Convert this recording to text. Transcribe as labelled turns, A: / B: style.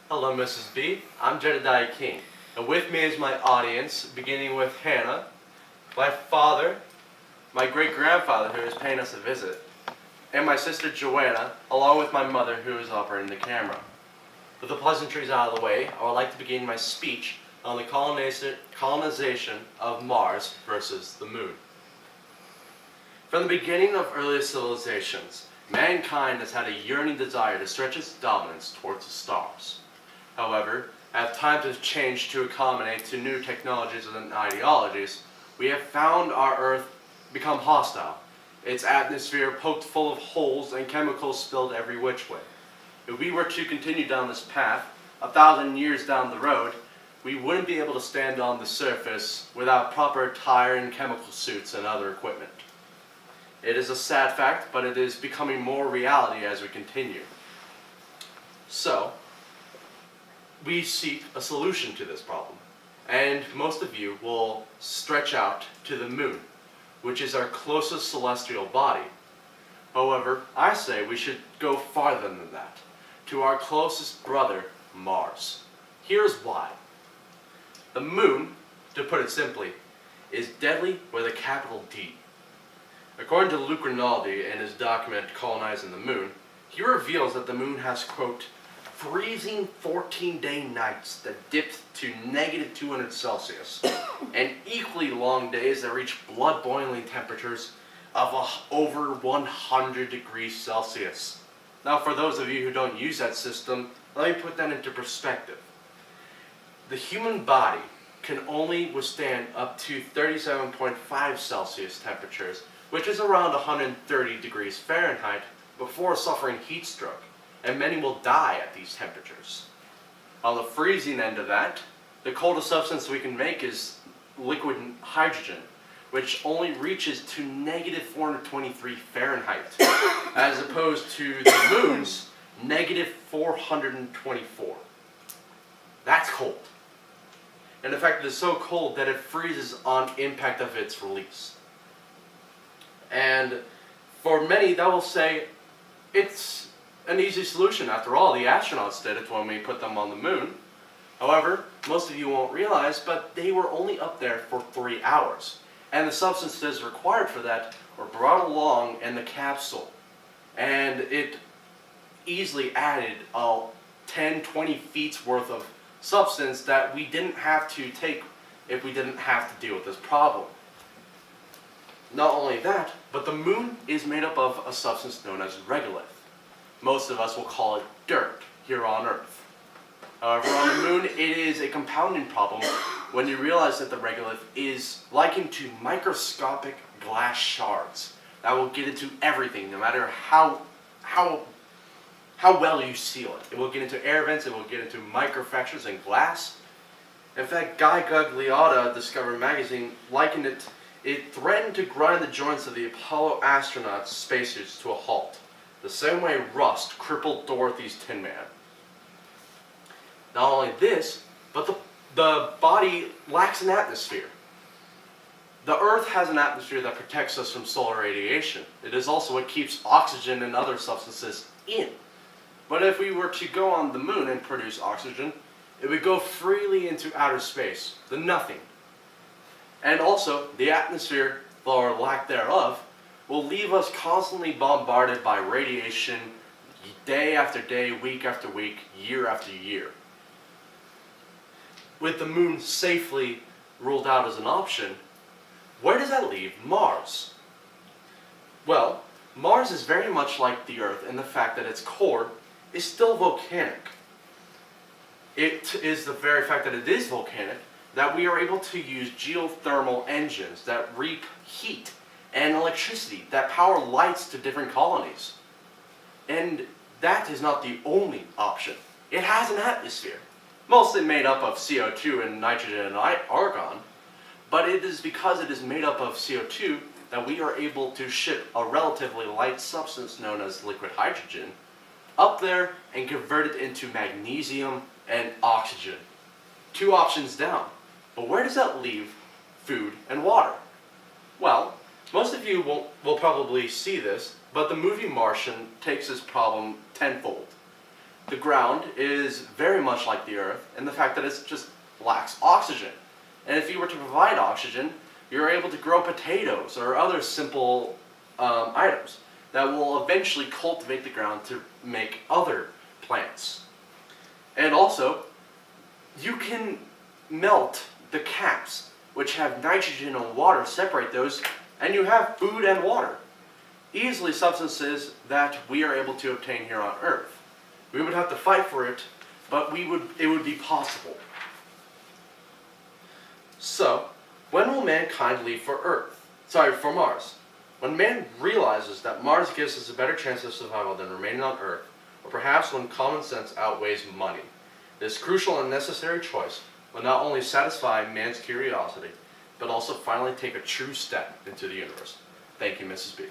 A: Hello, Mrs. B. I'm Jedediah King, and with me is my audience, beginning with Hannah, my father, my great-grandfather who is paying us a visit, and my sister Joanna, along with my mother who is operating the camera. With the pleasantries out of the way, I would like to begin my speech on the colonization of Mars versus the Moon. From the beginning of early civilizations, mankind has had a yearning desire to stretch its dominance towards the stars. However, as times have changed to accommodate to new technologies and ideologies, we have found our Earth become hostile, its atmosphere poked full of holes and chemicals spilled every which way. If we were to continue down this path, 1,000 years down the road, we wouldn't be able to stand on the surface without proper tire and chemical suits and other equipment. It is a sad fact, but it is becoming more reality as we continue. So, we seek a solution to this problem, and most of you will stretch out to the Moon, which is our closest celestial body. However, I say we should go farther than that, to our closest brother, Mars. Here's why. The Moon, to put it simply, is deadly with a capital D. According to Luc Rinaldi in his document Colonizing the Moon, he reveals that the Moon has, quote, freezing 14-day nights that dip to negative 200 Celsius, and equally long days that reach blood-boiling temperatures of over 100 degrees Celsius. Now, for those of you who don't use that system, let me put that into perspective. The human body can only withstand up to 37.5 Celsius temperatures, which is around 130 degrees Fahrenheit, before suffering heat stroke, and many will die at these temperatures. On the freezing end of that, the coldest substance we can make is liquid hydrogen, which only reaches to negative 423 Fahrenheit, as opposed to the Moon's negative 424. That's cold. And in fact, it is so cold that it freezes on impact of its release. And for many, that will say, it's an easy solution. After all, the astronauts did it when we put them on the Moon. However, most of you won't realize, but they were only up there for 3 hours. And the substances required for that were brought along in the capsule. And it easily added 10, 20 feet worth of substance that we didn't have to take if we didn't have to deal with this problem. Not only that, but the Moon is made up of a substance known as regolith. Most of us will call it dirt here on Earth. However, on the Moon, it is a compounding problem when you realize that the regolith is likened to microscopic glass shards that will get into everything, no matter how well you seal it. It will get into air vents, it will get into microfractures in glass. In fact, Guy Gagliotta, Discovery Magazine, likened it threatened to grind the joints of the Apollo astronauts' spacesuits to a halt, the same way rust crippled Dorothy's Tin Man. Not only this, but the body lacks an atmosphere. The Earth has an atmosphere that protects us from solar radiation. It is also what keeps oxygen and other substances in. But if we were to go on the Moon and produce oxygen, it would go freely into outer space, the nothing. And also, the atmosphere, or lack thereof, will leave us constantly bombarded by radiation day after day, week after week, year after year. With the Moon safely ruled out as an option, where does that leave Mars? Well, Mars is very much like the Earth in the fact that its core is still volcanic. It is the very fact that it is volcanic that we are able to use geothermal engines that reap heat and electricity that power lights to different colonies. And that is not the only option. It has an atmosphere, mostly made up of CO2 and nitrogen and argon, but it is because it is made up of CO2 that we are able to ship a relatively light substance known as liquid hydrogen up there and convert it into magnesium and oxygen. 2 options down. But where does that leave food and water? Well, most of you will probably see this, but the movie Martian takes this problem tenfold. the ground is very much like the Earth in the fact that it just lacks oxygen. And if you were to provide oxygen, you're able to grow potatoes or other simple items that will eventually cultivate the ground to make other plants. And also, you can melt the caps, which have nitrogen and water, separate those, and you have food and water. Easily substances that we are able to obtain here on Earth. We would have to fight for it, but it would be possible. So, when will mankind leave for Mars? When man realizes that Mars gives us a better chance of survival than remaining on Earth, or perhaps when common sense outweighs money. This crucial and necessary choice will not only satisfy man's curiosity, but also finally take a true step into the universe. Thank you, Mrs. B.